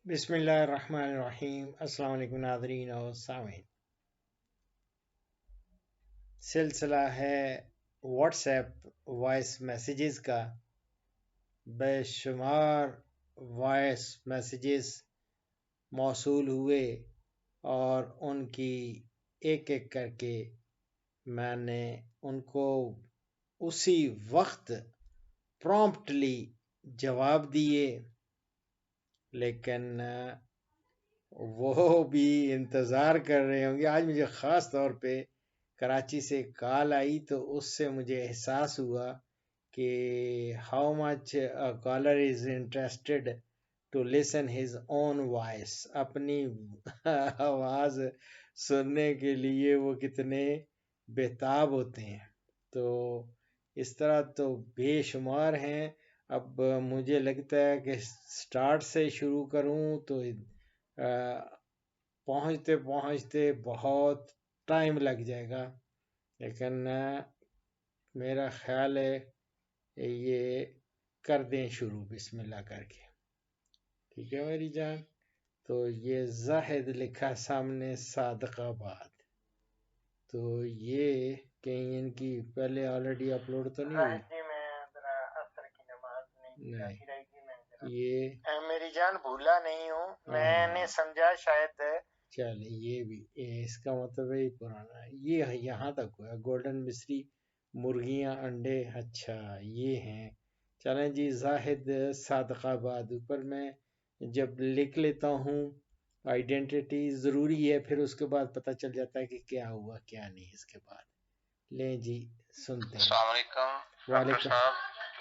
बिस्मिल्लाहिर्रहमानिर्रहीम। अस्सलाम वालेकुम नाज़रीन और सामीन। सिलसिला है व्हाट्सएप वॉइस मैसेजेस का। बेशुमार वॉइस मैसेजेस मौसूल हुए और उनकी एक एक करके मैंने उनको उसी वक्त प्रॉम्प्टली जवाब दिए, लेकिन वो भी इंतज़ार कर रहे होंगे। आज मुझे ख़ास तौर पे कराची से कॉल आई तो उससे मुझे एहसास हुआ कि how much a caller is interested to listen his own voice. अपनी आवाज़ सुनने के लिए वो कितने बेताब होते हैं। तो इस तरह तो बेशुमार हैं। अब मुझे लगता है कि स्टार्ट से शुरू करूं तो पहुंचते पहुंचते बहुत टाइम लग जाएगा, लेकिन मेरा ख्याल है ये कर दें शुरू बिस्मिल्लाह करके। ठीक है मेरी जान। तो ये जाहिद लिखा सामने सादकाबाद। तो ये कहीं इनकी पहले ऑलरेडी अपलोड तो नहीं हुई? जी मैं जरा असर की नमाज नहीं बाकी नहीं, रहेगी। मैं जरा ये मेरी जान भूला नहीं हूँ। मैंने हाँ समझा शायद चल ये भी इसका मतलब है ये पुराना है। ये यहाँ तक हुआ गोल्डन मिश्री मुर्गियाँ अंडे। अच्छा ये हैं। चलें जी, जाहिद सादकाबाद। ऊपर मैं जब लिख लेता हूँ आइडेंटिटी ज़रूरी है, फिर उसके बाद पता चल जाता है कि क्या हुआ क्या नहीं। इसके बाद लें जी, सुनते हैं। अस्सलाम वालेकुम डॉक्टर वालेकुम साहब।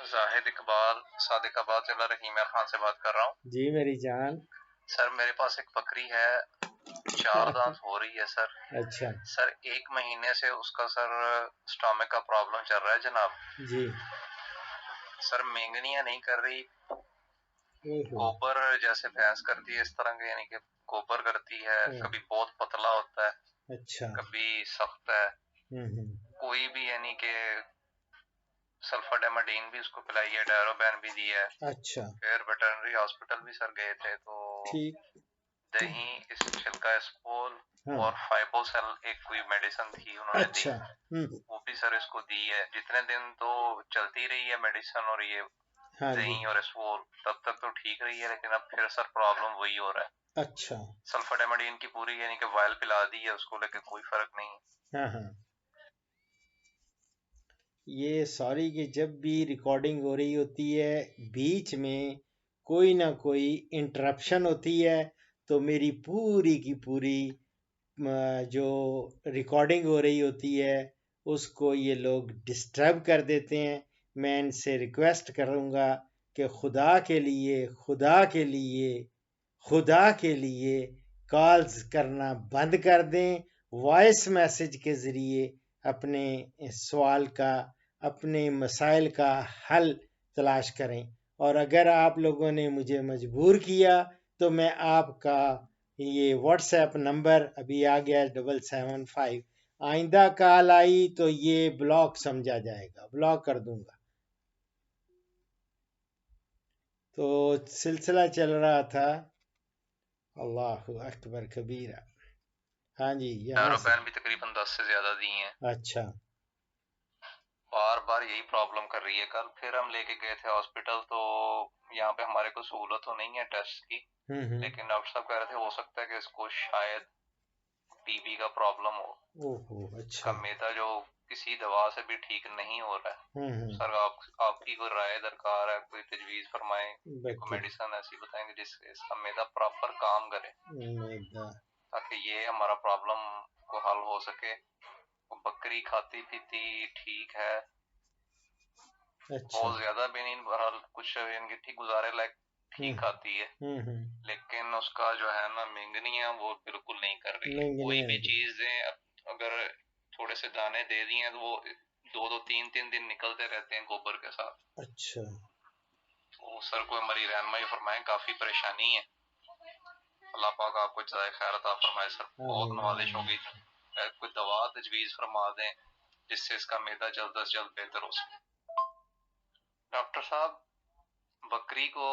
जाहिद इकबाल सादिकाबाद जिला रहीम खान से बात कर रहा हूँ। जी मेरी जान। सर मेरे पास एक बकरी है, 4 दांत हो रही है सर। अच्छा सर 1 महीने से उसका सर स्टमक का प्रॉब्लम चल रहा है जनाब। जी। सर मेंगनियां नहीं कर रही, ओहो गोबर जैसे भैंस करती है इस तरह के, यानी कि गोबर करती है। ओह, कभी बहुत पतला होता है, अच्छा। कभी सख्त है। हम्म। कोई भी यानी कि सल्फाडेमाडीन भी उसको पिलाई है, डायरोबैन भी दी है। अच्छा फिर वेटरनरी हॉस्पिटल भी सर गए थे, तो ठीक। दही, इस छिलका स्पोल हाँ और फाइबोसेल एक कोई मेडिसिन थी उन्होंने दी, अच्छा। वो भी सर इसको दी है। जितने दिन तो चलती रही है मेडिसिन और ये हाँ जी। दही और स्पोल, तब तक तो ठीक रही है, लेकिन अब फिर सर प्रॉब्लम वही हो रहा है। अच्छा। सल्फाडेमाडीन की पूरी यानी कि वायल पिला दी है उसको, लेकिन कोई फर्क नहीं। हाँ हाँ। ये सॉरी कि जब भी रिकॉर्डिंग हो रही होती है बीच में कोई ना कोई इंटरप्शन होती है, तो मेरी पूरी की पूरी जो रिकॉर्डिंग हो रही होती है उसको ये लोग डिस्टर्ब कर देते हैं। मैं इनसे रिक्वेस्ट करूँगा कि खुदा के लिए कॉल्स करना बंद कर दें। वॉइस मैसेज के ज़रिए अपने सवाल का, अपने मसाइल का हल तलाश करें। और अगर आप लोगों ने मुझे मजबूर किया तो मैं आपका ये व्हाट्सएप नंबर अभी आ गया 775, आइंदा कॉल आई तो ये ब्लॉक समझा जाएगा, ब्लॉक कर दूंगा। तो सिलसिला चल रहा था अल्लाह अकबर कबीरा। हाँ जी, यहाँ से। डायरोबैन भी तकरीबन 10 से ज्यादा दी हैं। अच्छा बार बार यही प्रॉब्लम कर रही है। कल फिर हम लेके गए थे हॉस्पिटल, तो यहाँ पे हमारे को सहूलत तो नहीं है टेस्ट की, हम्म। लेकिन डॉक्टर साहब कह रहे थे हो सकता है कि इसको शायद टीबी का प्रॉब्लम हो। ओहो इसका अच्छा। मैदा जो किसी दवा से भी ठीक नहीं हो रहा है। हम्म। सर आपकी कोई राय दरकार है, कोई तजवीज फरमाएं, कोई बकी मेडिसिन ऐसी बताएंगे जिससे इसका मैदा प्रॉपर काम करे, मैदा। ताकि ये हमारा प्रॉब्लम को हल हो सके। वो बकरी खाती पीती ठीक है, अच्छा। बहुत ज्यादा भी नहीं, बहरहाल कुछ इनकी ठीक गुजारे लायक ठीक खाती है, लेकिन उसका जो है ना मेंगनी है वो बिल्कुल नहीं कर रही है। महंगी कोई नहीं भी आएगी। चीज दें, अगर थोड़े से दाने दे दिए तो वो 2-2 3-3 दिन निकलते रहते हैं गोबर के साथ। अच्छा। तो सर कोई हमारी रहनुमाई फरमाएं, काफी परेशानी है। अल्लाह पाक आपको जज़ाए खैर अता फरमाए सर, बहुत आमीन नवाजिश आमीन। होगी। कोई दवा तजवीज फरमा दें जिससे इसका मैदा जल्द अज जल्द बेहतर हो सके। डॉक्टर साहब, बकरी को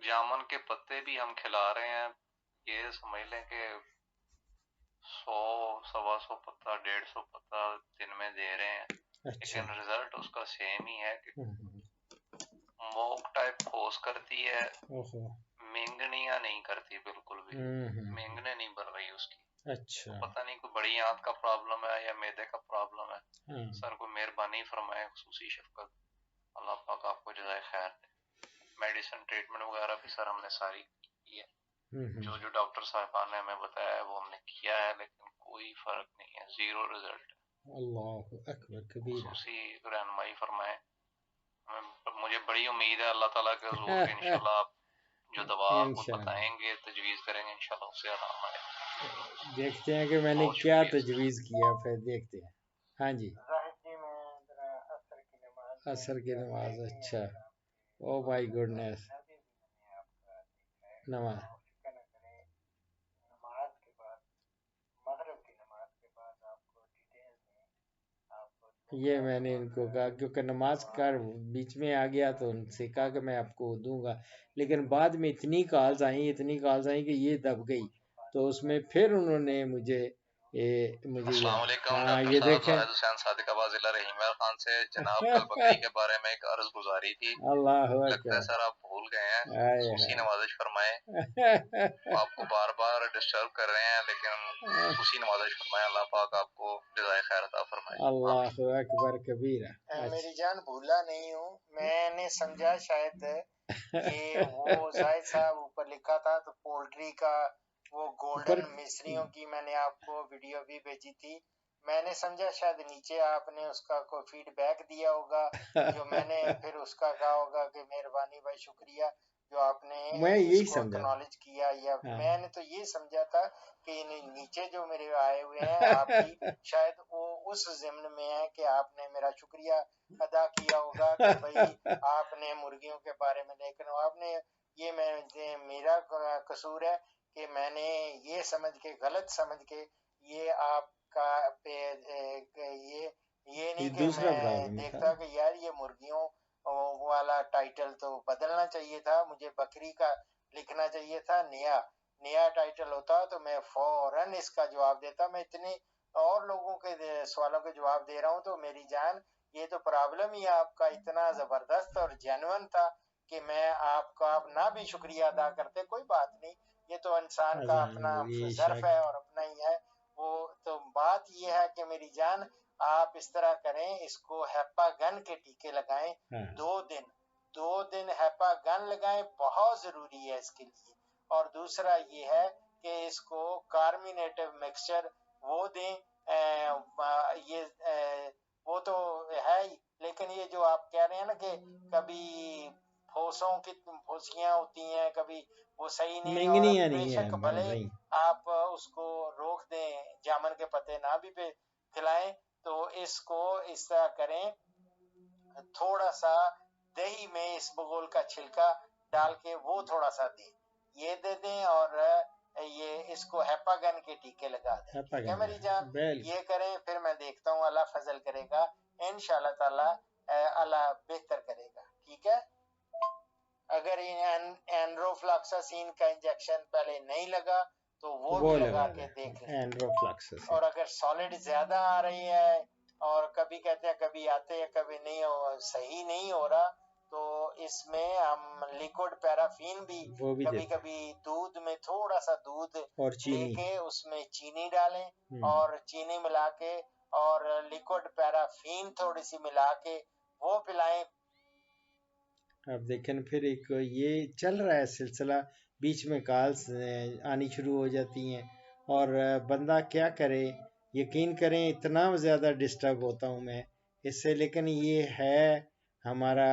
जामुन के पत्ते भी हम खिला रहे हैं, ये समझ लें कि 100 125 पत्ता 150 पत्ता दिन में दे रहे हैं। अच्छा। लेकिन रिजल्ट उसका सेम ही है कि मोक टाइप ठोस करती है, मेंगनिया नहीं करती बिल्कुल भी, मेंगने नहीं बन रही उसकी। अच्छा। तो पता नहीं कोई बड़ी आंत का प्रॉब्लम है या मैदे का प्रॉब्लम है। सर को मेहरबानी फरमाए, खुसूसी शफकत, अल्लाह पाक आपको जज़ाए खैर दे। मेडिसिन ट्रीटमेंट वगैरह भी सर हमने सारी की है, जो जो डॉक्टर साहबान ने हमें बताया है वो हमने किया है, लेकिन कोई फर्क नहीं है, 0 रिजल्ट। अल्लाहु अकबर कबीरा। खुसूसी रहनुमाई फरमाए। मुझे बड़ी उम्मीद है अल्लाह ताला के हुजूर के इंशाल्लाह आप जो दवा आपको बताएंगे तजवीज करेंगे इंशाल्लाह उससे आराम आएगा। देखते हैं कि मैंने क्या तजवीज किया, फिर देखते हैं। हाँ जी। असर की नमाज, अच्छा। ओ माय गुडनेस, नमाज ये मैंने इनको कहा, क्योंकि नमाज का बीच में आ गया तो उनसे कहा कि मैं आपको दूंगा, लेकिन बाद में इतनी कॉल्स आई कि ये दब गई, तो उसमें फिर उन्होंने मुझे अस्सलाम वालेकुम हाँ डॉक्टर ये साहब, देखें। जाहिद हुसैन सादिकाबाद जिला रहीमयार खान से। जनाब कल बकरी के बारे में एक अर्ज गुजारी थी, अल्लाह लगता है सर आप भूल गए हैं, खुसूसी नवाजिश फरमाए। आपको बार बार डिस्टर्ब कर रहे हैं, लेकिन खुसूसी नवाजिश फरमाए, अल्लाह पाक आपको जज़ाए खैर अता फरमाए। अल्लाहु अकबर कबीरा। मेरी जान भूला नहीं हूँ, मैंने समझा शायद कि वो जाहिद साहब ऊपर लिखा था तो पोल्ट्री का वो गोल्डन मिस्रियों की मैंने आपको वीडियो भी भेजी थी, मैंने समझा शायद नीचे आपने उसका कोई फीडबैक दिया होगा, जो मैंने फिर उसका कहा होगा कि मेहरबानी भाई शुक्रिया जो आपने मैं यही इसको एक्नॉलेज किया, या मैंने तो ये समझा था कि नीचे जो मेरे आए हुए हैं आपकी शायद वो उस ज़िम्न में है कि आपने मेरा शुक्रिया अदा किया होगा कि भाई आपने मुर्गियों के बारे में, लेकिन आपने ये मेरा कसूर है कि मैंने ये समझ के गलत समझ के ये आपका पे ये नहीं कि मैं देखता कि यार ये मुर्गियों वाला टाइटल तो बदलना चाहिए था, मुझे बकरी का लिखना चाहिए था, नया टाइटल होता तो मैं फौरन इसका जवाब देता। मैं इतने और लोगों के सवालों के जवाब दे रहा हूँ, तो मेरी जान ये तो प्रॉब्लम ही आपका इतना जबरदस्त और जेन्युइन था कि मैं आपका आप ना भी शुक्रिया अदा करते कोई बात नहीं, ये तो इंसान का अपना ज़र्फ है और अपना ही है वो। तो बात ये है कि मेरी जान आप इस तरह करें, इसको हेपागन के टीके लगाएं, 2 दिन हेपागन लगाएं, बहुत जरूरी है इसके लिए। और दूसरा ये है कि इसको कार्मिनेटिव मिक्सचर वो दें, वो तो है ही, लेकिन ये जो आप कह रहे हैं ना कि कभी फौसों की फौसियां होती हैं, कभी वो सही नहीं, और बेशक भले आप उसको रोक दें, जामन के पत्ते ना भी पे खिलाएं, तो इसको इस तरह करें, थोड़ा सा दही में इस बगोल का छिलका डाल के वो थोड़ा सा दें, ये दे दें, और ये इसको हेपागन के टीके लगा दें, ठीक है मेरी जान, ये करें, फिर मैं देखता हूँ अल्लाह फजल करेगा इंशाल्लाह ताला, अल्लाह बेहतर करेगा, ठीक है। अगर एंड्रोफ्लॉक्सासिन का इंजेक्शन पहले नहीं लगा तो वो भी लगा के देख लें, और अगर सॉलिड ज्यादा आ रही है और कभी कहते हैं कभी आते हैं कभी नहीं सही नहीं हो रहा, तो इसमें हम लिक्विड पैराफिन भी कभी कभी दूध में थोड़ा सा दूध लेके उसमें चीनी डालें और चीनी मिला के और लिक्विड पैराफिन थोड़ी सी मिला के वो पिलाएं। अब देखें फिर एक ये चल रहा है सिलसिला, बीच में कॉल्स आनी शुरू हो जाती हैं और बंदा क्या करे, यकीन करें इतना ज़्यादा डिस्टर्ब होता हूँ मैं इससे, लेकिन ये है हमारा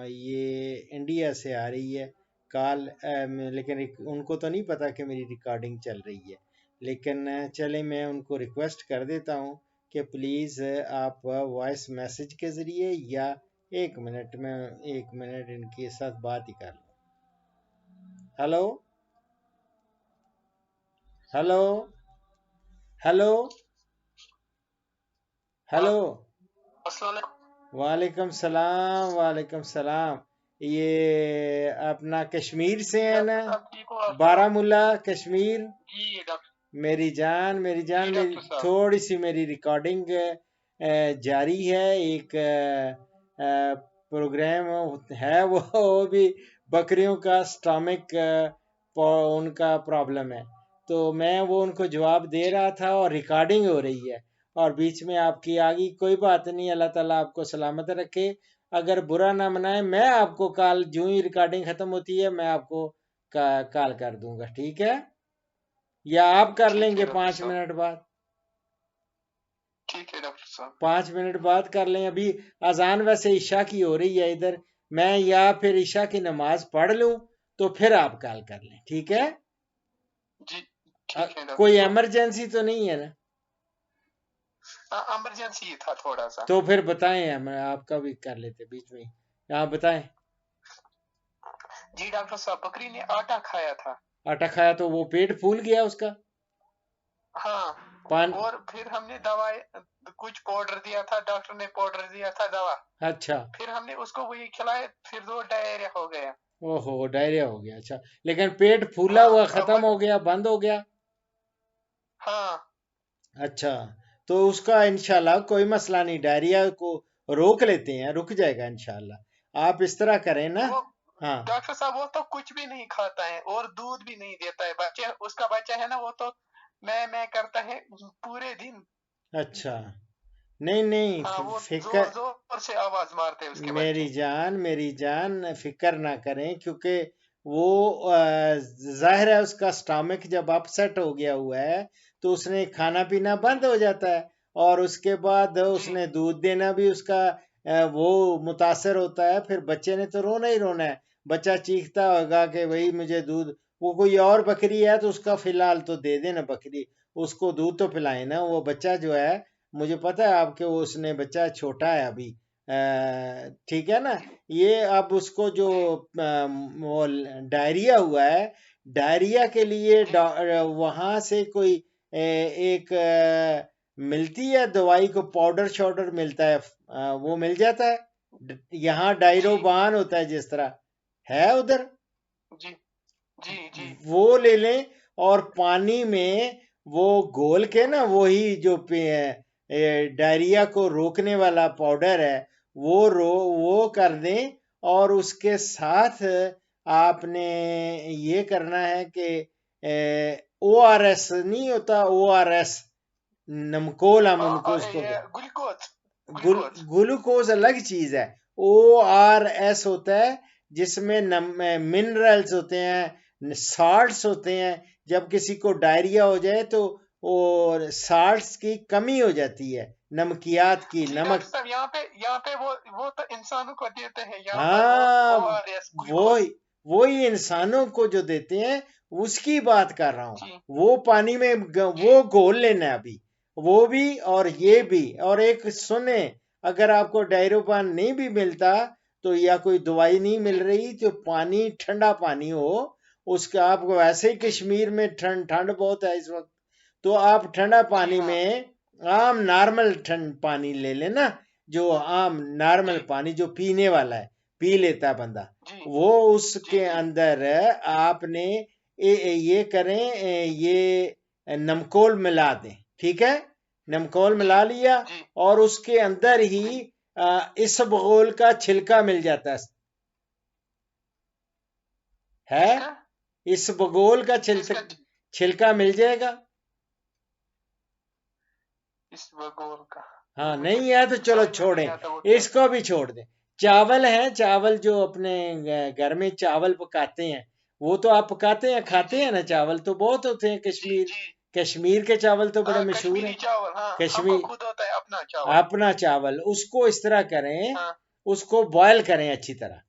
ये इंडिया से आ रही है कॉल, लेकिन उनको तो नहीं पता कि मेरी रिकॉर्डिंग चल रही है, लेकिन चले मैं उनको रिक्वेस्ट कर देता हूँ कि प्लीज़ आप वॉइस मैसेज के ज़रिए या 1 मिनट में 1 मिनट इनके साथ बात ही कर लो। हेलो हेलो हेलो हेलो, वालेकुम सलाम, वालेकुम सलाम। ये अपना कश्मीर से है ना, डॉक्टर साहब ठीक हो आप? बारामूला कश्मीर। जी डॉक्टर मेरी जान जी मेरी डॉक्टर साहब थोड़ी सी मेरी रिकॉर्डिंग जारी है। एक प्रोग्राम है वो भी बकरियों का स्टमक उनका प्रॉब्लम है, तो मैं वो उनको जवाब दे जी रहा था और रिकॉर्डिंग हो रही है और बीच में आपकी आ गई। कोई बात नहीं, अल्लाह ताला आपको सलामत रखे। अगर बुरा ना मनाए, मैं आपको कॉल जो ही रिकॉर्डिंग खत्म होती है मैं आपको कॉल कर दूंगा, ठीक है? या आप कर ठीक लेंगे है डॉक्टर 5 साहब, मिनट बाद? ठीक है डॉक्टर साहब। 5 मिनट बाद कर लें। अभी अजान वैसे ईशा की हो रही है इधर, मैं या फिर ईशा की नमाज पढ़ लूं तो फिर आप कॉल कर लें, ठीक है? जी ठीक है डॉक्टर कोई साहब। इमरजेंसी तो नहीं है ना? इमरजेंसी था थोड़ा सा। तो फिर बताएं, हम आपका भी कर लेते बीच में। आप बताएं। जी डॉक्टर साहब, बकरी ने आटा खाया था। आटा खाया तो वो पेट फूल गया उसका? हाँ, पान और फिर हमने दवाई, कुछ पाउडर दिया था, डॉक्टर ने पाउडर दिया था दवा, अच्छा। फिर हमने उसको वही खिलाया, फिर वो डायरिया हो गया। ओहो, डायरिया हो गया। अच्छा, लेकिन पेट फूला हाँ हुआ अब खत्म हो गया, बंद हो गया? हाँ अच्छा, तो उसका इंशाल्लाह कोई मसला नहीं, डायरिया को रोक लेते हैं, रुक जाएगा इंशाल्लाह। आप इस तरह करें ना। वो हाँ। डॉक्टर साहब वो तो कुछ भी नहीं खाता है और दूध भी नहीं देता है। बच्चे, उसका बच्चा है ना, वो तो मैं करता है पूरे दिन। अच्छा, नहीं नहीं, हाँ, वो फिक्र, जोर जोर से आवाज मारते हैं उसके बच्चे। मेरी जान फिक्र ना करें, क्योंकि वो जाहिर है उसका स्टमक जब अपसेट हो गया हुआ है तो उसने खाना पीना बंद हो जाता है और उसके बाद जी उसने दूध देना भी उसका वो मुतासर होता है। फिर बच्चे ने तो रोना ही रोना है, बच्चा चीखता होगा कि भाई मुझे दूध। वो कोई और बकरी है तो उसका फिलहाल तो दे देना बकरी, उसको दूध तो पिलाए ना। वो बच्चा जो है, मुझे पता है आपके, वो उसने बच्चा छोटा है अभी, ठीक है ना? ये अब उसको जो जी वो डायरिया हुआ है, डायरिया के लिए जी वहां से कोई एक मिलती है दवाई, को पाउडर शाउडर मिलता है, वो मिल जाता है। यहाँ जी डायरोबान होता है जिस तरह, है उधर? जी जी जी वो ले लें और पानी में वो घोल के ना, वही जो डायरिया को रोकने वाला पाउडर है, वो कर दें। और उसके साथ आपने ये करना है कि ORS नहीं होता, ORS, नमकोल हम उनको उसको ये ग्लूकोज गुल ग्लूकोज। ग्लूकोज अलग चीज है। ORS होता है जिसमें मिनरल्स होते हैं, साल्ट्स होते हैं। जब किसी को डायरिया हो जाए तो और साल्ट्स की कमी हो जाती है, नमकियात की, जी डॉक्टर नमक। साहब, यहाँ पे वो तो इंसानों को देते हैं यहाँ पर, वो हाँ, ORS वो ग्लूकोज। वही इंसानों को जो देते हैं उसकी बात कर रहा हूँ। जी वो पानी में जी वो घोल लेना है अभी, वो भी और ये जी भी। और एक सुने, अगर आपको डायरोपान नहीं भी मिलता तो, या कोई दवाई नहीं मिल जी रही, तो पानी ठंडा पानी हो उसका, आपको वैसे ही जी कश्मीर में ठंड ठंड बहुत है इस वक्त, तो आप ठंडा जी पानी हाँ में आम नॉर्मल ठंड पानी ले लेना, जो आम नॉर्मल जी पानी जो पीने वाला है, पी लेता बंदा, जी वो जी उसके जी अंदर आपने ये करें, ये नमकोल मिला दें, ठीक है? नमकोल जी मिला लिया जी और उसके अंदर ही जी इसबगोल का छिलका मिल जाता है। किसका? इसबगोल का किसका? छिलका मिल जाएगा। इस बगोल का हाँ, मुझे नहीं है तो चलो समझ में नहीं छोड़ें, आता वो क्या है। इसको भी छोड़ दें। चावल है, चावल जो अपने घर में चावल पकाते हैं, वो तो आप पकाते हैं, जी खाते जी हैं ना, चावल तो बहुत होते हैं जी कश्मीर, जी कश्मीर के चावल तो बड़े हाँ, मशहूर कश्मीरी हैं। चावल, हाँ हमको कश्मीर खुद होता है अपना चावल। अपना चावल, उसको इस तरह करें, हाँ उसको बॉयल करें अच्छी तरह।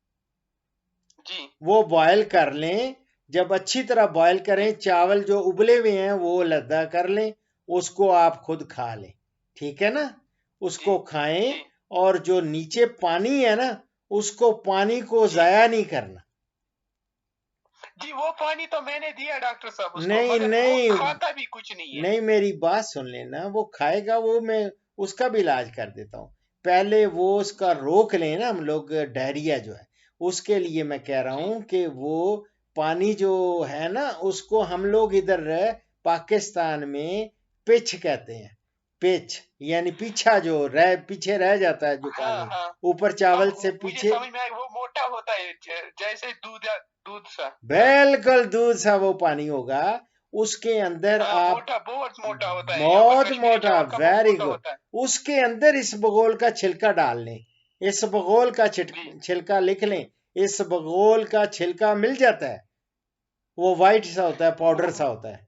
जी वो बॉयल कर लें, जब अच्छी तरह बॉयल जी करें, चावल जो उबले हुए हैं वो लद्दा कर लें, उसको आप खुद खा लें, ठीक है ना? जी उसको खाएं। जी और जो नीचे पानी है ना, उसको पानी को जी जाया नहीं करना। जी वो पानी तो मैंने दिया डॉक्टर साहब उसको, नहीं मगर वो नहीं खाता भी कुछ नहीं है। नहीं, मेरी बात सुन लेना, वो खाएगा, वो मैं उसका भी इलाज कर देता हूँ। पहले वो उसका जी रोक लें ना हम लोग, डायरिया जो है उसके लिए मैं कह रहा हूं कि वो पानी जो है ना, उसको हम लोग इधर पाकिस्तान में पिच कहते हैं। पिच यानी पीछा, जो पीछे रह जाता है जो हाँ पानी हाँ ऊपर चावल से मुझे पीछे। समझ में आया, वो मोटा होता है जैसे दूध सा। हाँ बिल्कुल दूध सा वो पानी होगा, उसके अंदर हाँ आप मोटा, बहुत मोटा होता है, यहाँ पर बहुत कश्मीरी मोटा, चावल का बहुत वेरी मोटा गुड, होता है। उसके अंदर इस बगोल का छिलका डाल लें। इस बगोल का जी छिलका लिख लें, इस बगोल का छिलका मिल जाता है, वो वाइट सा होता है, पाउडर सा वो होता है।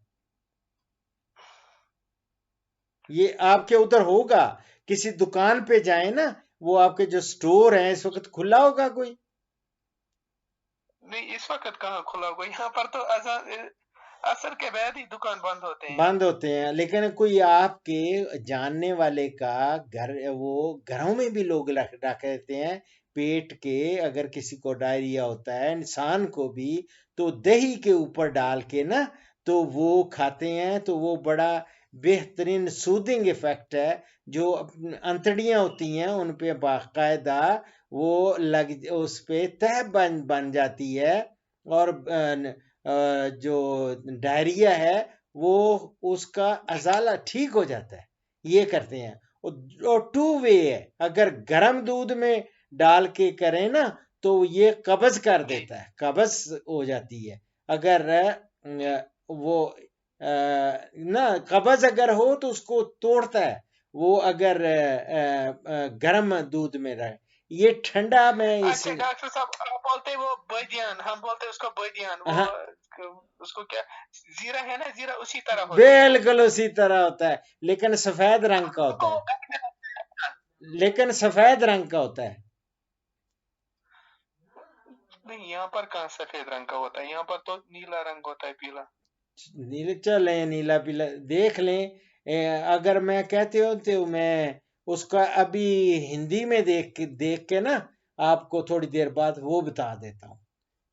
ये आपके उधर होगा, किसी दुकान पे जाए ना, वो आपके जो स्टोर है इस वक्त खुला होगा कोई? नहीं, इस वक्त कहाँ खुला होगा, यहाँ पर तो असर के बाद ही दुकान बंद होते हैं। बंद होते हैं, लेकिन कोई आपके जानने वाले का घर, वो घरों में भी लोग रख देते हैं पेट के, अगर किसी को डायरिया होता है इंसान को भी, तो दही के ऊपर डाल के ना, तो वो खाते हैं, तो वो बड़ा बेहतरीन सूदिंग इफेक्ट है। जो अंतड़ियां होती हैं उन पे बाकायदा वो लग, उस पे तह बन जाती है, और जो डायरिया है वो, उसका जी अजाला ठीक हो जाता है। ये करते हैं। और टू वे है, अगर गर्म दूध में डाल के करें ना, तो ये कब्ज कर जी देता है, कब्ज हो जाती है। अगर वो ना कब्ज अगर हो तो उसको तोड़ता है वो, अगर गर्म दूध में रहे। ये ठंडा में इस, अच्छा डॉक्टर साहब, आप बोलते हैं वो बदियान, हम बोलते हैं उसको बदियान, वो हाँ, उसको क्या, जीरा है ना, जीरा उसी तरह होता है वो। बिल्कुल उसी तरह होता है, लेकिन सफेद रंग का होता हमको है, लेकिन सफेद रंग का होता है। नहीं, यहाँ पर कहाँ सफेद रंग का होता है, यहाँ पर तो नीला रंग होता है, पीला। नीले चले नीला पीला देख लें। अगर मैं कहते हो तो मैं उसका अभी हिंदी में देख के ना, आपको थोड़ी देर बाद वो बता देता हूँ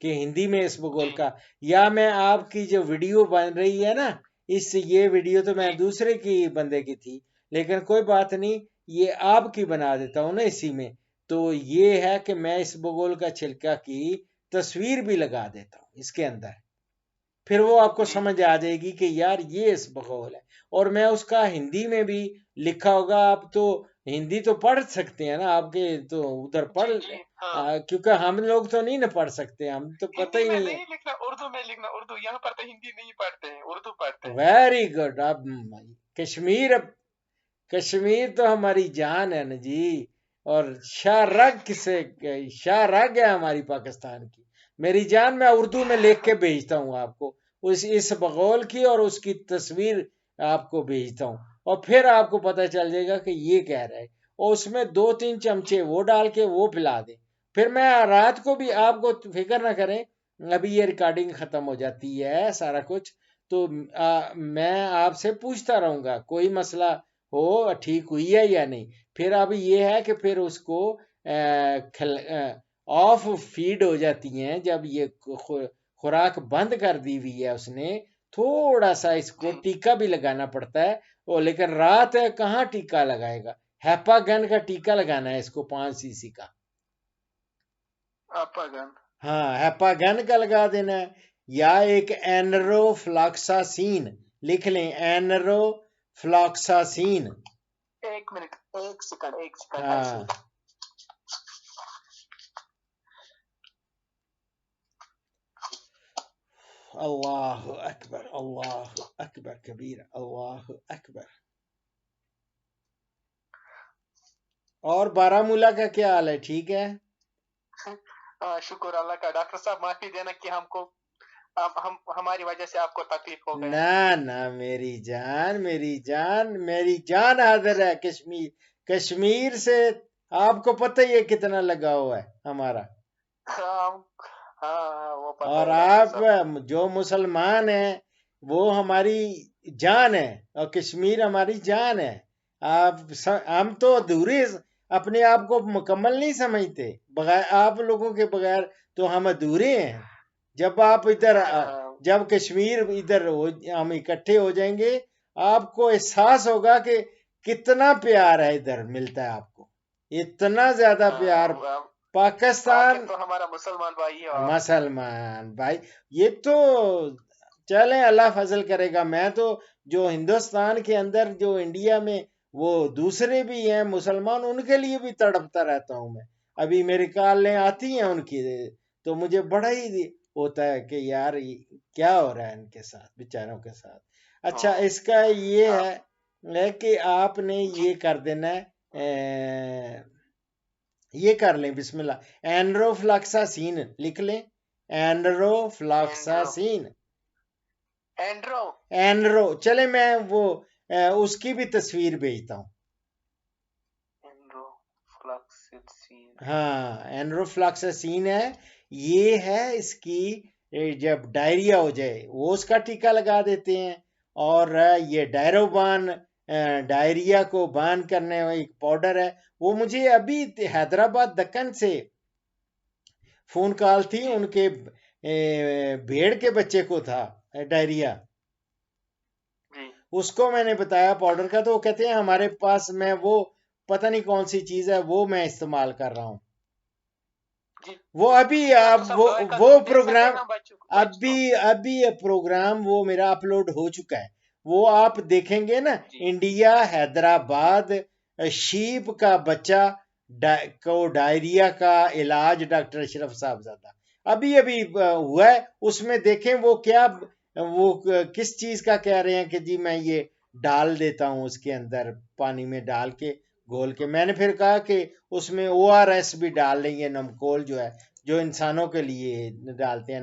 कि हिंदी में इस भूगोल जी का, या मैं आपकी जो वीडियो बन रही है ना, इस ये वीडियो तो मैं जी दूसरे की बंदे की थी, लेकिन कोई बात नहीं, ये आपकी बना देता हूँ ना इसी में। तो ये है कि मैं इस भूगोल का छिलका की तस्वीर भी लगा देता हूँ इसके अंदर, फिर वो आपको जी समझ आ जाएगी कि यार ये इस बकौल है। और मैं उसका हिंदी में भी लिखा होगा, आप तो हिंदी तो पढ़ सकते हैं ना, आपके तो उधर पढ़, जी जी हाँ, क्योंकि हम लोग तो नहीं ना पढ़ सकते, हम तो पता हिंदी ही में नहीं है। नहीं लिखना, उर्दू में लिखना, उर्दू, यहाँ पर तो हिंदी नहीं पढ़ते हैं, उर्दू पढ़ते हैं। Very good. अब कश्मीर, कश्मीर तो हमारी जान है ना जी, और शाह रग से, शाह रग है हमारी पाकिस्तान की। मेरी जान, मैं उर्दू में लिख के भेजता हूँ आपको, उस इस बगौल की और उसकी तस्वीर आपको भेजता हूँ, और फिर आपको पता चल जाएगा कि ये कह रहा है। और उसमें 2-3 चमचे वो डाल के वो पिला दे। फिर मैं रात को भी, जी आपको फिक्र ना करें, अभी ये रिकॉर्डिंग खत्म हो जाती है सारा कुछ, तो मैं आपसे पूछता रहूंगा कोई मसला हो, ठीक हुई है या नहीं। फिर अब ये है कि फिर उसको ऑफ फीड हो जाती हैं, जब ये खुराक बंद कर दी हुई है उसने, थोड़ा सा इसको जी टीका भी लगाना पड़ता है। ओ लेकिन रात है, कहाँ टीका लगाएगा? हैपागन का टीका लगाना है इसको, 5 cc का। अपागन। हाँ, हैपागन का लगा देना है, या एक एनरोफ्लॉक्सासिन लिख लें, एनरोफ्लॉक्सासिन। एक मिनट, एक सेकंड, एक सेकंड, ऐसे। हाँ, अल्लाह अकबर, अल्लाह अकबर कबीर, अल्लाह अकबर। और बारामूला का क्या हाल है, ठीक है? शुक्र अल्लाह का। डॉक्टर साहब माफी देना कि हमको, हम हमारी वजह से आपको तकलीफ हो गया। ना ना, मेरी जान, मेरी जान, मेरी जान हाजिर है। कश्मीर, कश्मीर से आपको पता ही है कितना लगाव है हमारा। हाँ हाँ, वो पता और है डॉक्टर आप साहब। जो मुसलमान हैं, वो हमारी जान है, और कश्मीर हमारी जान है। हम तो अधूरे अपने आप को मुकम्मल नहीं समझते, बगैर आप लोगों के बगैर तो हम अधूरे हैं। जब आप इधर हाँ जब कश्मीर इधर हम इकट्ठे हो जाएंगे, आपको एहसास होगा कि कितना प्यार है इधर मिलता है आपको, इतना ज्यादा प्यार हाँ पाकिस्तान तो हमारा मुसलमान भाई है। मुसलमान भाई, ये तो चले अल्लाह फजल करेगा। मैं तो जो हिंदुस्तान के अंदर जो इंडिया में वो दूसरे भी हैं मुसलमान, उनके लिए भी तड़पता रहता हूं मैं। अभी मेरी कॉलें आती हैं उनकी, तो मुझे बड़ा ही होता है कि यार क्या हो रहा है इनके साथ, बेचारों के साथ। अच्छा, इसका ये है कि आपने ये कर देना है, ये कर लें, बिस्मिल्लाह, एंड्रोफ्लॉक्सासिन लिख लें, एंड्रोफ्लॉक्सासिन, एंड्रो, चले मैं वो उसकी भी तस्वीर भेजता हूँ। हाँ, एंड्रोफ्लॉक्सासिन है, ये है इसकी, जब डायरिया हो जाए वो उसका टीका लगा देते हैं। और ये डायरोबान, डायरिया को बान करने वाला एक पाउडर है, वो मुझे अभी हैदराबाद दक्कन से फोन कॉल थी, उनके भेड़ के बच्चे को था डायरिया, उसको मैंने बताया पाउडर का, तो वो कहते हैं हमारे पास, मैं वो पता नहीं कौन सी चीज है वो मैं इस्तेमाल कर रहा हूँ। वो अभी आप वो प्रोग्राम अभी प्रोग्राम वो मेरा अपलोड हो चुका है, वो आप देखेंगे ना, इंडिया हैदराबाद शीप का बच्चा को डायरिया का इलाज डॉक्टर अशरफ साहबजादा अभी अभी हुआ है, उसमें देखें वो क्या, वो किस चीज का कह रहे हैं कि जी मैं ये डाल देता हूं उसके अंदर, पानी में डाल के घोल के। मैंने फिर कहा कि उसमें ORS भी डाल लें, ये नमकोल जो है, जो इंसानों के लिए डालते हैं,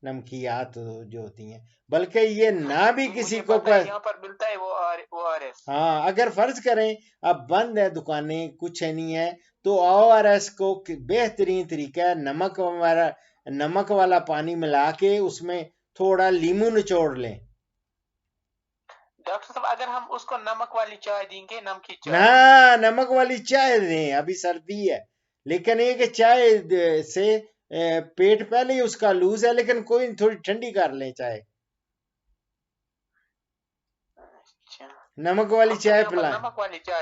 नमकियात जो होती हैं, बल्कि ये ना भी किसी को यहाँ पर मिलता है वो ORS। हाँ, अगर फर्ज करें अब बंद है दुकानें, कुछ नहीं है, तो ORS को बेहतरीन तरीका है, नमक वाला पानी मिला के उसमें थोड़ा लीमू निचोड़ लें। डॉक्टर साहब, अगर हम उसको नमक वाली चाय देंगे, नमक चाय, ना नमक वाली चाय दें, अभी सर्दी है, लेकिन एक चाय से पेट पहले ही उसका लूज है, लेकिन कोई थोड़ी ठंडी कर लें चाय, नमक वाली चाय पिलाएं,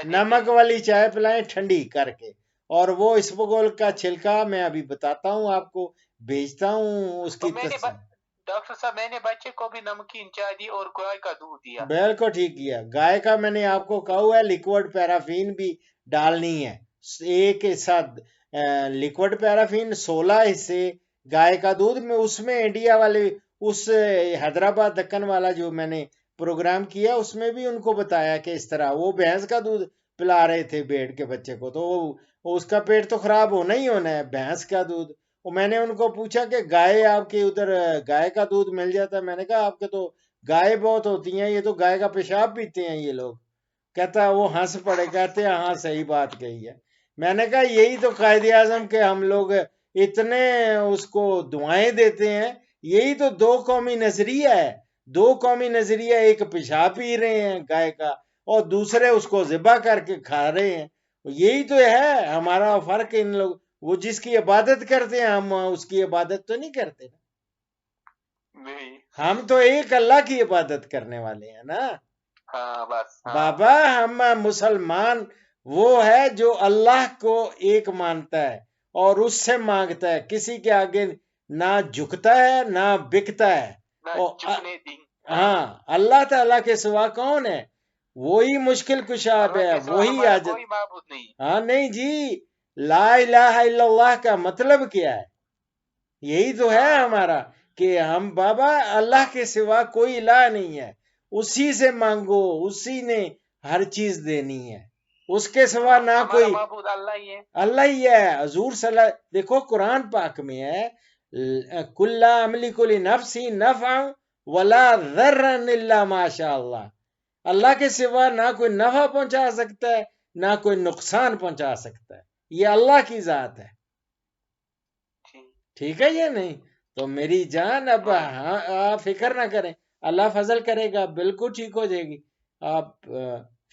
नमक वाली चाय पिलाएं ठंडी करके। और वो इसबगोल का छिलका मैं अभी बताता हूँ आपको, भेजता हूँ उसकी तस्वीर। डॉक्टर साहब, मैंने बच्चे को भी नमकीन चाय दी और गाय का दूध दिया। बिल्कुल ठीक किया। गाय का मैंने आपको कहा हुआ है, लिक्विड पैराफिन भी डालनी है, एक हिस्सा लिक्विड पैराफिन, 16 हिस्से गाय का दूध में। उसमें इंडिया वाले उस हैदराबाद दक्कन वाला जो मैंने प्रोग्राम किया, उसमें भी उनको बताया कि इस तरह वो भैंस का दूध पिला रहे थे भेड़ के बच्चे को, तो उसका पेट तो खराब होना ही होना है, भैंस का दूध। और मैंने उनको पूछा कि गाय आपके उधर गाय का दूध मिल जाता है? मैंने कहा आपके तो गाय बहुत होती हैं, ये तो गाय का पेशाब पीते हैं ये लोग। कहता वो हंस पड़े, कहते हैं हाँ सही बात कही है। मैंने कहा यही तो कायदे आजम के हम लोग इतने उसको दुआएं देते हैं, यही तो दो कौमी नजरिया है। दो कौमी नजरिया, एक पेशाब पी रहे हैं गाय का और दूसरे उसको ज़िबा करके खा रहे हैं। यही तो है हमारा फर्क इन लोग, वो जिसकी इबादत करते हैं हम उसकी इबादत तो नहीं करते। नहीं, हम तो एक अल्लाह की इबादत करने वाले हैं ना। हाँ बस, हाँ। बाबा हम मुसलमान वो है जो अल्लाह को एक मानता है और उससे मांगता है, किसी के आगे ना झुकता है ना बिकता है। हाँ, अल्लाह ताला के सिवा कौन है? वही मुश्किल कुशाब है, वही आजत। कोई माबूद नहीं। हाँ नहीं जी, ला इलाहा इल्लल्लाह का मतलब क्या है? यही तो है हमारा कि हम बाबा अल्लाह के सिवा कोई इलाह नहीं है, उसी से मांगो, उसी ने हर चीज देनी है, उसके सिवा ना कोई। अल्लाह ही है। हजूर सल्लल्लाहु, देखो कुरान पाक में है, कुल्ला अमलिकु लिनफ्सी नफ़अन वला ज़र्रन इल्ला माशा अल्लाह। अल्लाह के सिवा ना कोई नफा पहुंचा सकता है ना कोई नुकसान पहुंचा सकता है, ये अल्लाह की जात है। ठीक है ये नहीं? तो मेरी जान अब हाँ, आप फिक्र ना करें, अल्लाह फजल करेगा, बिल्कुल ठीक हो जाएगी। आप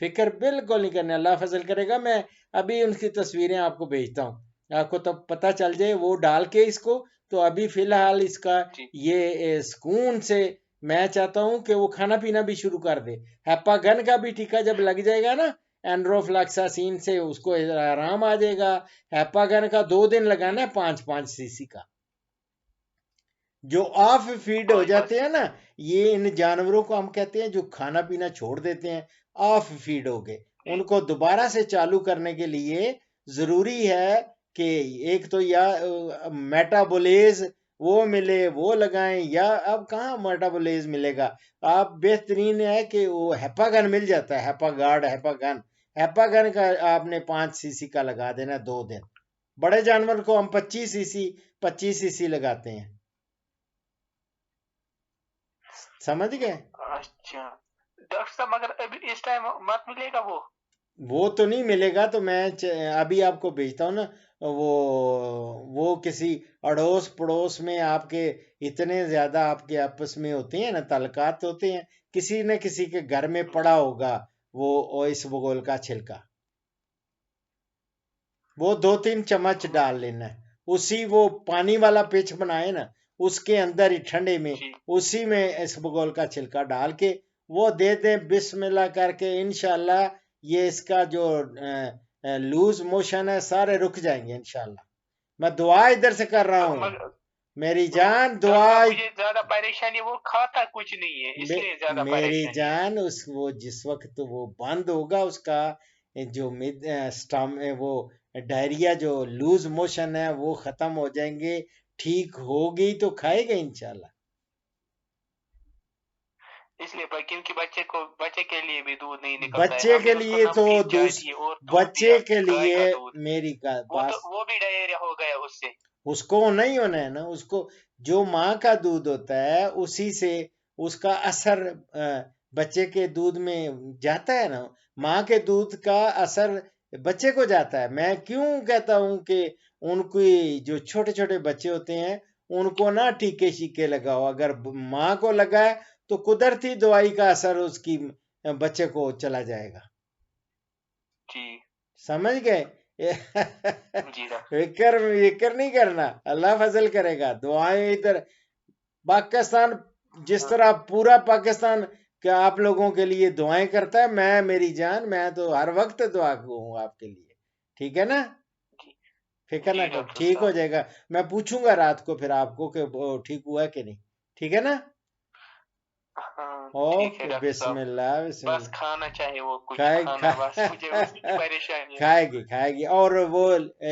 फिक्र बिल्कुल नहीं करने, अल्लाह फजल करेगा। मैं अभी उनकी तस्वीरें आपको भेजता हूँ, आपको तब पता चल जाए वो डाल के इसको। तो अभी फिलहाल इसका ये सुकून से मैं चाहता हूं कि वो खाना पीना भी शुरू कर दे। हैप्पा गन का भी टीका जब लग जाएगा ना, एंड्रोफ्लैक्सासिन से उसको आराम आ जाएगा। हेपागन का 2 दिन लगाना है 5-5 सीसी का। जो ऑफ फीड हो जाते हैं ना, ये इन जानवरों को हम कहते हैं जो खाना पीना छोड़ देते हैं, ऑफ फीड हो गए। उनको दोबारा से चालू करने के लिए जरूरी है कि एक तो या मेटाबोलेज वो मिले, वो लगाएं, या अब कहाँ मेटाबोलेज मिलेगा। आप बेहतरीन है कि वो हेपागन मिल जाता है, हेपागार्ड, हेपागन का आपने 5 सीसी का लगा देना 2 दिन। बड़े जानवर को हम 25 सीसी लगाते हैं, समझ गए। अच्छा डॉक्टर साहब, मगर अभी इस टाइम मत मिलेगा वो तो नहीं मिलेगा, तो मैं अभी आपको भेजता हूँ ना। वो किसी अड़ोस पड़ोस में आपके इतने ज्यादा आपके आपस में होते हैं ना, ताल्लुकात होते हैं, किसी न किसी के घर में पड़ा होगा वो इसबगोल का छिलका। वो 2-3 चम्मच डाल लेना है, उसी वो पानी वाला पिच बनाए ना, उसके अंदर ही ठंडे में, उसी में इसबगोल का छिलका डाल के वो दे दें बिस्मिल्लाह करके। इंशाल्लाह ये इसका जो लूज मोशन है सारे रुक जाएंगे इंशाल्लाह। मैं दुआ इधर से कर रहा हूँ मेरी जान, दुआ। मुझे ज्यादा परेशानी, वो खाता कुछ नहीं है इसलिए ज्यादा मेरी जान, उस वो जिस वक्त वो बंद होगा उसका जो स्टम वो डायरिया, जो लूज मोशन है, वो खत्म हो जाएंगे, ठीक होगी तो खाएगा इंशाल्लाह। इसलिए क्योंकि बच्चे के लिए भी दूध नहीं निकलता बच्चे है, के लिए तो बच्चे के लिए मेरी बात, वो भी डायरिया हो गया उससे। उसको नहीं होना है ना, उसको जो माँ का दूध होता है उसी से उसका असर बच्चे के दूध में जाता है ना, माँ के दूध का असर बच्चे को जाता है। मैं क्यों कहता हूं कि उनकी जो छोटे छोटे बच्चे होते हैं उनको ना टीके शीके लगाओ, अगर माँ को लगा है तो कुदरती दवाई का असर उसकी बच्चे को चला जाएगा। जी समझ गए। विकर नहीं करना, अल्लाह फजल करेगा। दुआएं इधर पाकिस्तान, जिस तरह पूरा पाकिस्तान के आप लोगों के लिए दुआएं करता है, मैं मेरी जान, मैं तो हर वक्त दुआ हूँ आपके लिए, ठीक है ना। फिक्र ना करो, ठीक हो जाएगा। मैं पूछूंगा रात को फिर आपको कि ठीक हुआ कि नहीं, ठीक है ना। ओके, बिस्मिल्लाह बिस्मिल्लाह। बस खाना चाहिए वो कुछ खाना, बस मुझे उसकी परेशानी है। खाएगी। और वो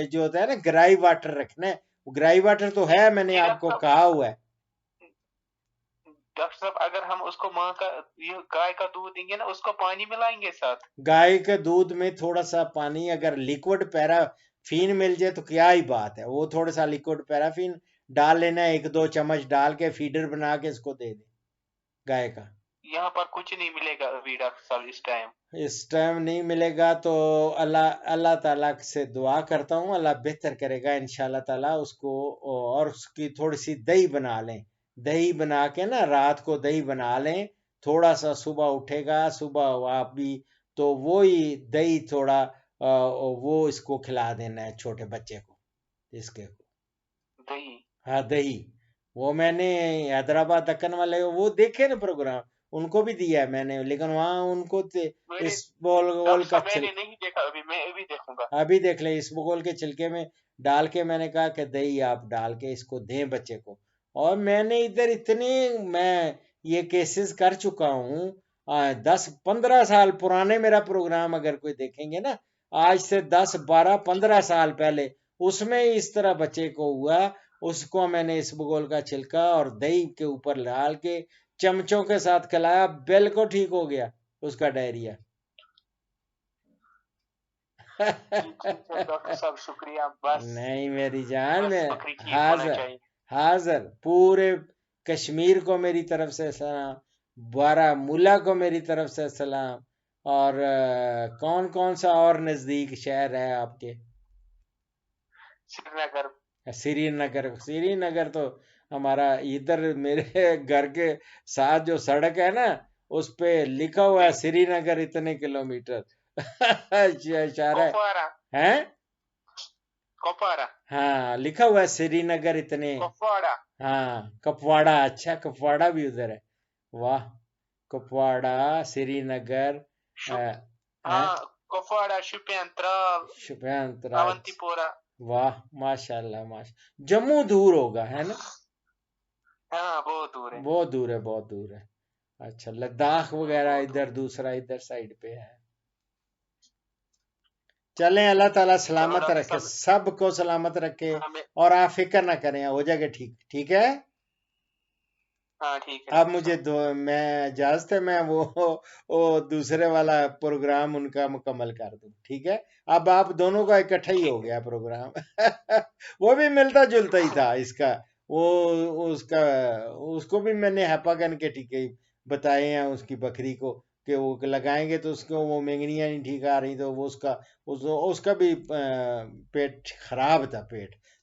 जो होता है ना ग्राई वाटर रखना है, ग्राई वाटर तो है, मैंने आपको कहा हुआ है। डॉक्टर साहब, अगर हम उसको माँ का गाय का दूध देंगे ना, उसको पानी मिलाएंगे साथ? गाय के दूध में थोड़ा सा पानी, अगर लिक्विड पैराफिन मिल जाए तो क्या ही बात है, वो थोड़ा सा लिक्विड पैराफिन डाल लेना, 1-2 चम्मच डाल के फीडर बना के इसको दे दे गाय का। यहाँ पर कुछ नहीं मिलेगा अभी डॉक्टर साहब इस टाइम नहीं मिलेगा तो अल्लाह ताला से दुआ करता हूँ, अल्लाह बेहतर करेगा इंशाल्लाह ताला उसको। और उसकी थोड़ी सी दही बना लें, दही बना के ना रात को दही बना लें, थोड़ा सा सुबह उठेगा, सुबह आप भी तो वो ही दही थोड़ा वो इसको खिला देना है छोटे बच्चे को, इसके को दही। हाँ दही, वो मैंने हैदराबाद दक्कन वाले वो देखे ना प्रोग्राम, उनको भी दिया है मैंने, लेकिन वहां उनको इस बोल का मैंने नहीं देखा अभी, मैं अभी देखूंगा। अभी देख ले, इस बगोल के छिलके में डाल के मैंने कहा कि दही आप डाल के इसको दें बच्चे को। और मैंने इधर इतने मैं ये केसेस कर चुका हूँ, 10-15 साल पुराने मेरा प्रोग्राम अगर कोई देखेंगे ना, आज से 10-12-15 साल पहले, उसमें इस तरह बच्चे को हुआ, उसको मैंने इस बगोल का छिलका और दही के ऊपर डाल के चमचों के साथ खिलाया, बिल्कुल ठीक हो गया उसका डायरिया। डॉक्टर साहब शुक्रिया, बस नहीं मेरी जान, मैं हाजिर हाजिर, पूरे कश्मीर को मेरी तरफ से सलाम, बारामूला को मेरी तरफ से सलाम। और कौन कौन सा और नजदीक शहर है आपके? श्रीनगर तो हमारा इधर मेरे घर के साथ जो सड़क है ना, उस पे लिखा हुआ है श्रीनगर इतने किलोमीटर। इशारा है कुपवाड़ा। हाँ, लिखा हुआ है श्रीनगर इतने। कुपवाड़ा। हाँ कुपवाड़ा, अच्छा कुपवाड़ा भी उधर है, वाह। कुपवाड़ा, श्रीनगर। हाँ कुपवाड़ा, शुपियां, शुपियां, अवंतीपोरा। वाह माशाल्लाह माशा। जम्मू दूर होगा है ना? हाँ बहुत दूर है, बहुत दूर है, बहुत दूर है। अच्छा, लद्दाख वगैरह इधर दूसरा इधर साइड पे है। चलें, अल्लाह ताला सलामत रखे, सबको सलामत रखे और आप फिक्र ना करें, हो जाएगा ठीक। ठीक है, हाँ ठीक है। अब मुझे मैं इजाजत है, मैं वो दूसरे वाला प्रोग्राम उनका मुकम्मल कर दूं। ठीक है, अब आप दोनों का इकट्ठा ही हो गया प्रोग्राम। वो भी मिलता जुलता ही था इसका, वो उसका उसको भी मैंने हैपागन के टीके बताए हैं उसकी बकरी को कि वो लगाएंगे तो उसको वो मेंगनियां नहीं ठीक आ रही, तो वो उसका भी पेट खराब था।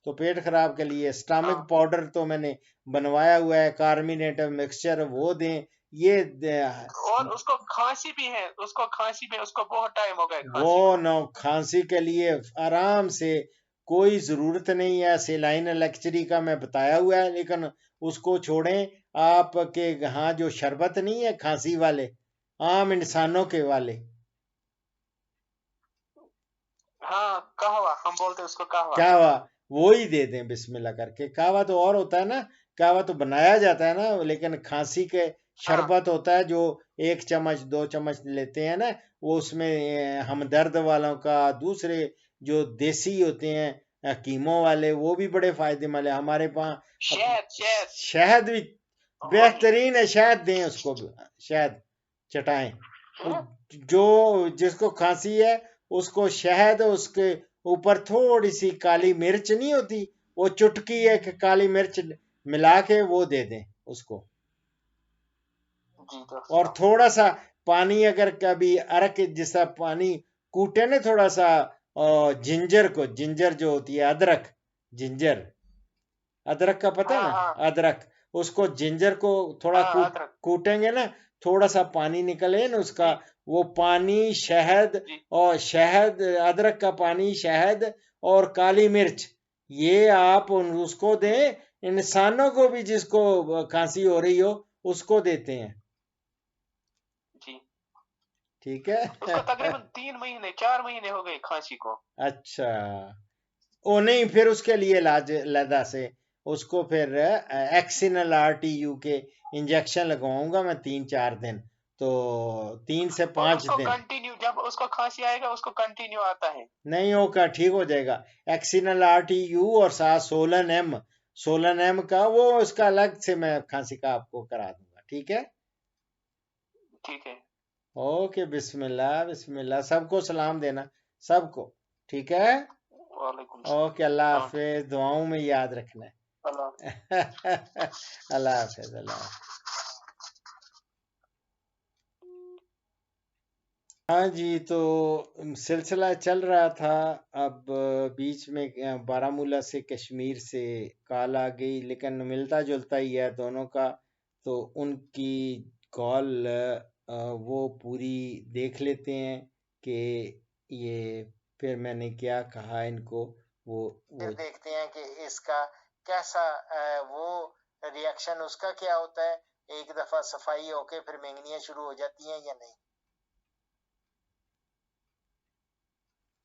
तो पेट खराब के लिए स्टमक पाउडर तो मैंने बनवाया हुआ है, कार्मिनेटिव मिक्सचर वो दें ये और उसको खांसी भी है, उसको बहुत टाइम हो गया वो न खांसी के लिए आराम से कोई जरूरत नहीं है सेलाइन इलेक्ट्री का, मैं बताया हुआ है, लेकिन उसको छोड़ें। आपके यहाँ जो शरबत नहीं है खांसी वाले, आम इंसानों के वाले, हाँ कहवा हम बोलते हैं उसको, कहवा, वो ही दे दें बिस्मिल्लाह करके। कहवा तो और होता है ना, कहवा तो बनाया जाता है ना, लेकिन खांसी के शरबत होता है जो 1 चम्मच 2 चम्मच लेते हैं ना, वो उसमें हमदर्द वालों का, दूसरे जो देसी होते हैं हकीमों वाले, वो भी बड़े फायदेमंद है। हमारे पास शहद भी बेहतरीन है, शहद दें उसको, शहद चटाएं। जो जिसको खांसी है उसको शहद, उसके ऊपर थोड़ी सी काली मिर्च नहीं होती, वो चुटकी एक काली मिर्च मिला के वो दे दें उसको, और थोड़ा सा पानी, अगर कभी अरक जैसा पानी कूटे ना थोड़ा सा, जिंजर जो होती है अदरक, जिंजर अदरक का पता है ना, अदरक, उसको जिंजर को थोड़ा कूटेंगे ना, थोड़ा सा पानी निकले ना उसका, वो पानी शहद, और शहद अदरक का पानी, शहद और काली मिर्च, ये आप उसको दें। इंसानों को भी जिसको खांसी हो रही हो उसको देते हैं। ठीक है, उसको तकरीबन 3 महीने 4 महीने हो गए खांसी को। अच्छा, ओ नहीं, फिर उसके लिए इलाज लदा से उसको फिर एक्सिनल RTU के इंजेक्शन लगवाऊंगा मैं 3-4 दिन, तो 3 से 5 दिन कंटिन्यू, जब उसको खांसी आएगा उसको कंटिन्यू आता है, नहीं होगा, ठीक हो जाएगा। एक्सिनल RTU और साथ सोलन M का, वो उसका अलग से मैं खांसी का आपको करा दूंगा। ठीक है, ठीक है, ओके, बिस्मिल्लाह बिस्मिल्लाह, सबको सलाम देना, सबको। ठीक है, ओके, अल्लाह हाफिज, दुआओं में याद रखना है। अल्लाह हाफिज, अल्लाह। हाँ जी, तो सिलसिला चल रहा था। अब बीच में बारामूला से कश्मीर से कॉल आ गई, लेकिन मिलता जुलता ही है दोनों का, तो उनकी कॉल वो पूरी देख लेते हैं कि ये फिर मैंने क्या कहा इनको, वो फिर देखते हैं कि इसका कैसा वो रिएक्शन उसका क्या होता है। एक दफा सफाई होके फिर मेंगनियां शुरू हो जाती हैं या नहीं।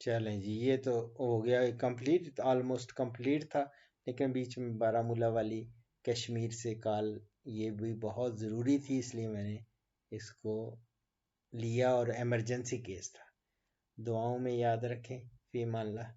चलें जी, ये तो हो गया कंप्लीट, ऑलमोस्ट कंप्लीट था, लेकिन बीच में बारामूला वाली कश्मीर से कॉल ये भी बहुत ज़रूरी थी, इसलिए मैंने इसको लिया, और इमरजेंसी केस था। दुआओं में याद रखें। फी अमान अल्लाह।